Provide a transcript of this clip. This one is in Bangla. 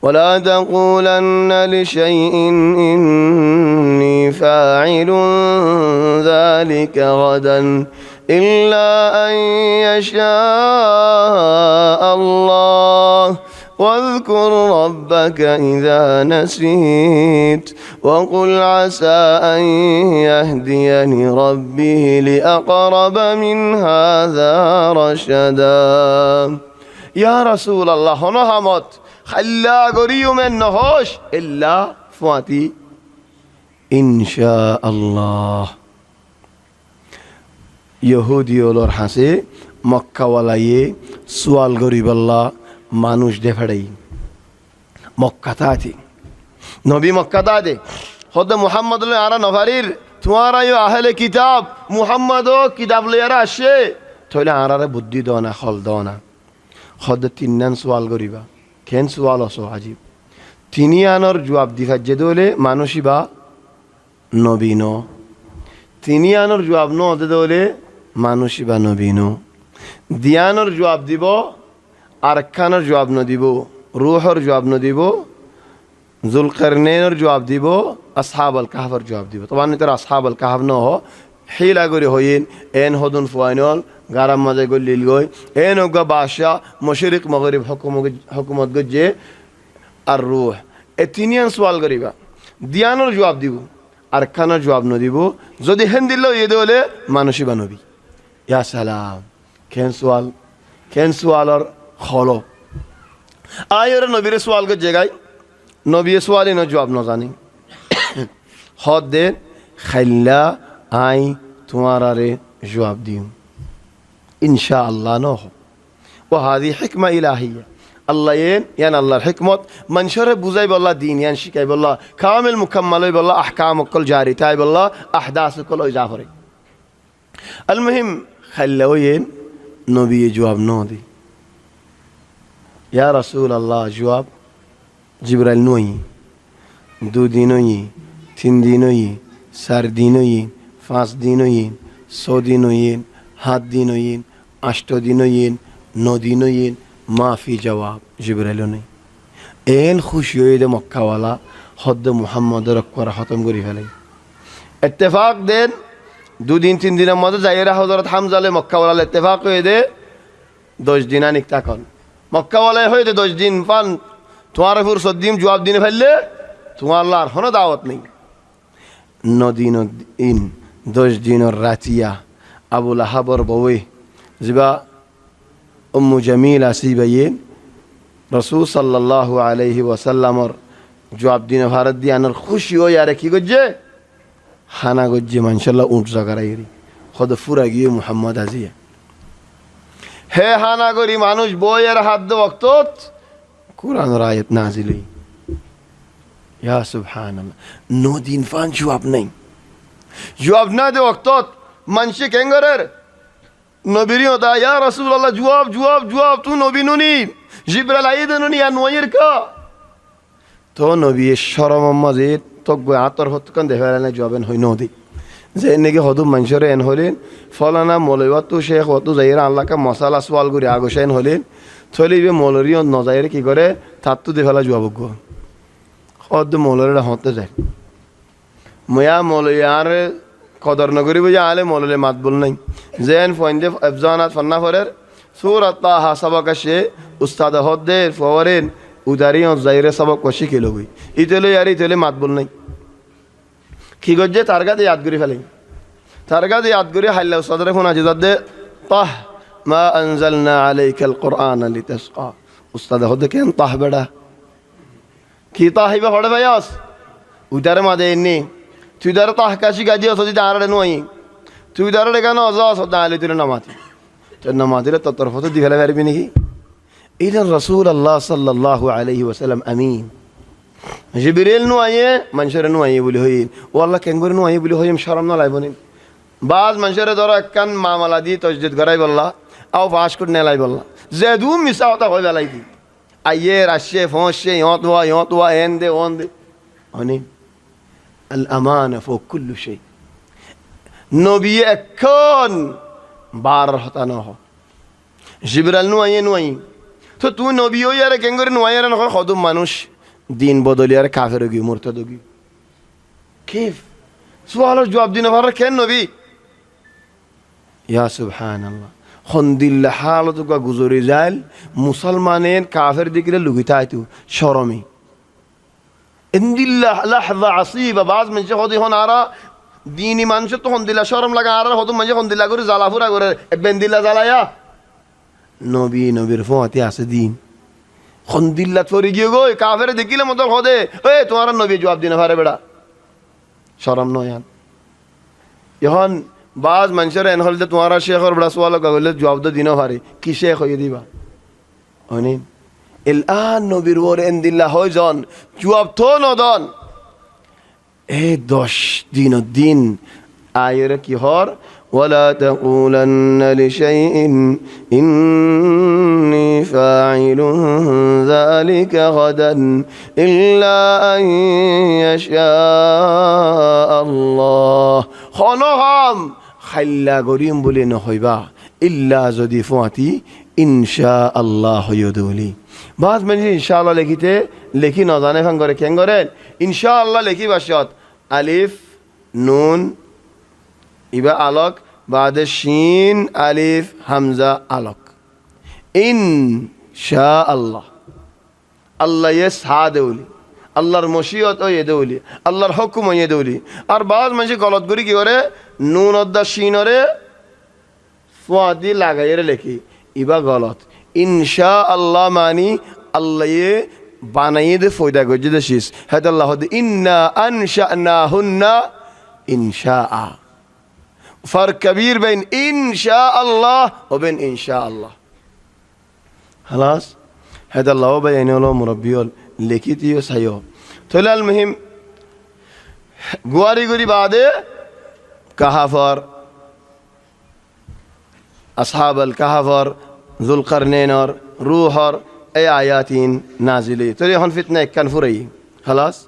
ولا تقولن لشيء إني فاعل ذلك غدا إلا أن يشاء الله واذكر ربك إذا نسيت وقل عسى أن يهديني ربي لأقرب من هذا رشدا يا رسول الله نهمت خلا غريو من نهوش إلا فواتي إن شاء الله يهودي ولور حسي مكة ولايه سوال غريب الله মানুষ দেখাড়াই মক্কাতাতে নবী মক্কাতাতে হদ মুহাম্মদ আরা নভারির তোমার আয়ো আহলে কিতাব মুহাম্মদও কিতাব লইয়ারা আসে তাহলে আরারে বুদ্ধি দাও না হল দাও না হদ তিননান সওয়াল করিবা কেন সওয়াল আসো আজিব তিনি আনর জবাব দিফা যে দলে মানুষই বা নবী ন তিনি আনর জবাব ন দে দলে মানুষই বা নবী ন দিয়ানর জবাব দিব আরকানের জবাব ন দিব রূহর জবাব ন দিব জুলকারনাইনের জবাব দিব আসহাবুল কাহফের জবাব দিব তখন তার আসহাবুল কাহফ ন হিলা করে হইন এন হদুন ফুয়াইনল গারাম মাঝে গলিল গই এন ওগা বাদশাহ মশরিক মগরিব হুকুমত গজে আর রূহ এ তিনিয়ান সওয়াল করিবা দিয়ানোর জবাব দিব আরকানের জবাব ন দিব যদি হেন দিল এ দলে মানুষই বা নবী ইয়া সালাম কেন সওয়ালর খলো আয়রে নবীর সওয়াল কে জায়গায় নবী সওয়ালে ন জবাব ন জানি হদ দে খাইল্লা আই তোমারে জবাব দিম ইনশাআল্লাহ ন ও হাদি হিকমা ইলাহিয়া আল্লাহ ইয়ান আল্লাহর হিকমত মানুষরে বুঝাই বল্লাহ দিন ইয়ান শিখাই বল্লাহ কামিল মুকাম্মাল হই বল্লাহ আহকাম কল জারি তাই বল্লাহ আহদাস কল ইজাফরে আল মুহিম খাইল্লা ওয়েন নবী জবাব ন দি ইয়া রাসূলুল্লাহ জবাব জিবরাইল নই 2 দিন হই 3 দিন হই 4 দিন হই 5 দিন হই 6 দিন হই 7 দিন হই 8 দিন হই 9 দিন হই মাফি জবাব জিবরাইল নই এন খুশি হই দে মক্কা ওয়ালা হদ মুহাম্মদের করা খতম করি ফেলে ইত্তেফাক দেন 2 দিন 3 দিনের মধ্যে যাইরা হযরত হামজালে মক্কা ওয়ালা ইত্তেফাক হই দে 10 দিন আনিক তাকন মক্কা ওয়ালা হই দে 10 দিন পান তোমার ফুরসত দিম জবাব দিনে ফেললে তোমার আল্লাহর কোনো দাওয়াত নেই 9 দিন 10 দিনের রাতিয়া আবু লাহাবর বউয়ে জিবা উম্মু জামিল আসিবাইয়ে রাসূল সাল্লাল্লাহু আলাইহি ওয়াসাল্লামর জবাব দিনে ভারত দিয়ানোর খুশি হই আর কি গজ্জে খানা গজ্জে মাশাআল্লাহ উঠ জাগারাইরি খদ ফুরা গিয়ে মুহাম্মদ আজিয়া হে হানা করি মানুষ বইয়ের হাত দে ওয়াক্তত কুরআনের আয়াত নাজিল হই ইয়া সুবহানাল্লাহ 9 দিন ফান জবাব নাই জবাব না দে ওয়াক্তত মানসে কেঙ্গরের নবীরিও দা ইয়া রাসূলুল্লাহ জবাব তু নবী নুনি জিবরাইল আইদ নুনি আর নয়ের কা তো নবী শরম মাঝে তক আতর হতকান দেখালে জবান হই নদি যে নেকি হদু মানুষরে এন হলেন ফলানা মৌলবাত তো শেখ হতো যাইরা আল্লাহকে মশালা সওয়াল করে আগোসাইন হলেন চলিবে মৌলরিও নজাইরে কি করে তার তো দেখালা জবাব গো হদ মৌলরে হতে যায় ময়া মৌলিয়ার কদর নগরিব যে আলে মৌললে মাত বল নাই জেন ফয়েন্দে আফজানাত ফান্না ফরের সূরাত তাহা সবক সে উস্তাদ হদে ফওরেন উদারিও যাইরে সবক কশি কিলো গই ইতলে আর ইতলে মাত বল নাই কি গজ্জে তারগাতে ইয়াদ করি ফেলে তারগাতে ইয়াদ করি হাইলা উস্তাদরে ফোন আজি দে তাহ মা আনজালনা আলাইকাল কুরআন লিতাসকা উস্তাদ হদে কেন তাহ বেড়া কি তাহিবা হড়ে ভাইয়াস উদারে মাদে নি তুই দারে তাহ কাশি গাজি অসদি দাঁড়াড়ে নই তুই দাঁড়াড়ে কেন অজাস দাঁড়ালে তুই নামাতি তোর নামাতিলে তোর তরফ তো দিঘালে পারবি নাকি এটা রসুল আল্লাহ সাল্লাল্লাহু আলাইহি ওয়াসাল্লাম আমিন জিবরিল নু আইয়ে মানুষের নু আইয়ে বলি হইন ও আল্লাহ কেন করে নু আইয়ে বলি হইম শরম না লাইব নিন বাজ মানুষের ধরো একখান মামলা দি তসজিদ করাই বললা আও ফাঁস করে নেলাই বললা যে দু মিশা হতা হয়ে বেলাই দি আইয়ে আসছে ফসছে ইহত হওয়া এন দে ওন দে অনি আল আমানা ফো কুল্লু সেই নবী এখন বার হতা ন জিবরাল নু আইয়ে তো তুই নবী হই আর কেন করে নোয়াই আর নয় কদম মানুষ দিন বদলি আর কাফের গি মুরতাদ গি কিফ সুয়ালের জবাব দিন ভার কেন নবী ইয়া সুবহানাল্লাহ খন্দিল্লা হালত গুজরি যাইল মুসলমানের কাফের দিকে লুকিতা আইতু শরমি ইন্দিল্লাহ লাহযা আসিবা বাজ মানুষ হদি হন আরা দিনী মানুষ তো খন্দিল্লা শরম লাগা আর হতো মানুষ খন্দিল্লা করে জ্বালাফুরা করে বেন্দিল্লা জ্বালায়া নবী নবীর ফোয়াতে আছে দিন খন্দিল্লা ফরি গিয়ে গো কাফের দেখিলে মতো হদে এ তোমার নবী জবাব দিন ভারে বেড়া শরম নয় এখন বাজ মানুষের এন হলে তোমার শেখর বড়া সোয়াল গেলে জবাব তো দিনও হারে কি শেখ হয়ে দিবা অনিন এলান নবীর ওর এন দিল্লা হয় জন জবাব তো নদন এ 10 দিন আয়ের কি হর ولا تقولن لشيء إني فاعل ذلك غدا إلا أن يشاء الله خنهم خلا গরিম বলে নহইবা ইল্লা যদি ফুয়াতি ইনশাআল্লাহ ইউদুলি বাস মানে ইনশাআল্লাহ লিখিতে লিখি না জানে ফাং করে কেন করে ইনশাআল্লাহ লিখি বাসত আলিফ নুন ইবা আলক বাদে শিন আলিফ হামজা আলক ইনশাআল্লাহ আল্লাহ ইয়ে সাদেউলি আল্লাহর মশিয়ত ও এদেউলি আল্লাহর হুকুম ও এদেউলি আর বাজ মানুষ গলত করি কি করে নুন অদ্দা শিনরে ফুয়াদি লাগাইরে লেখি ইবা গলত ইনশাআল্লাহ মানি আল্লাহ ইয়ে বানাইয়ে দে ফয়দা গজে দে শিস হাদ আল্লাহ ইন্না আনশানাহুন্না ইনশাআ فرق كبير بين إن شاء الله وبين إن شاء الله خلاص هذا الله بينه له مربيه لكيتيو سيو طلع المهم غواري غوري بعد كهفر أصحاب الكهفر ذو القرنين روحر أي آياتين نازلة ترى هون فتنة كان فري خلاص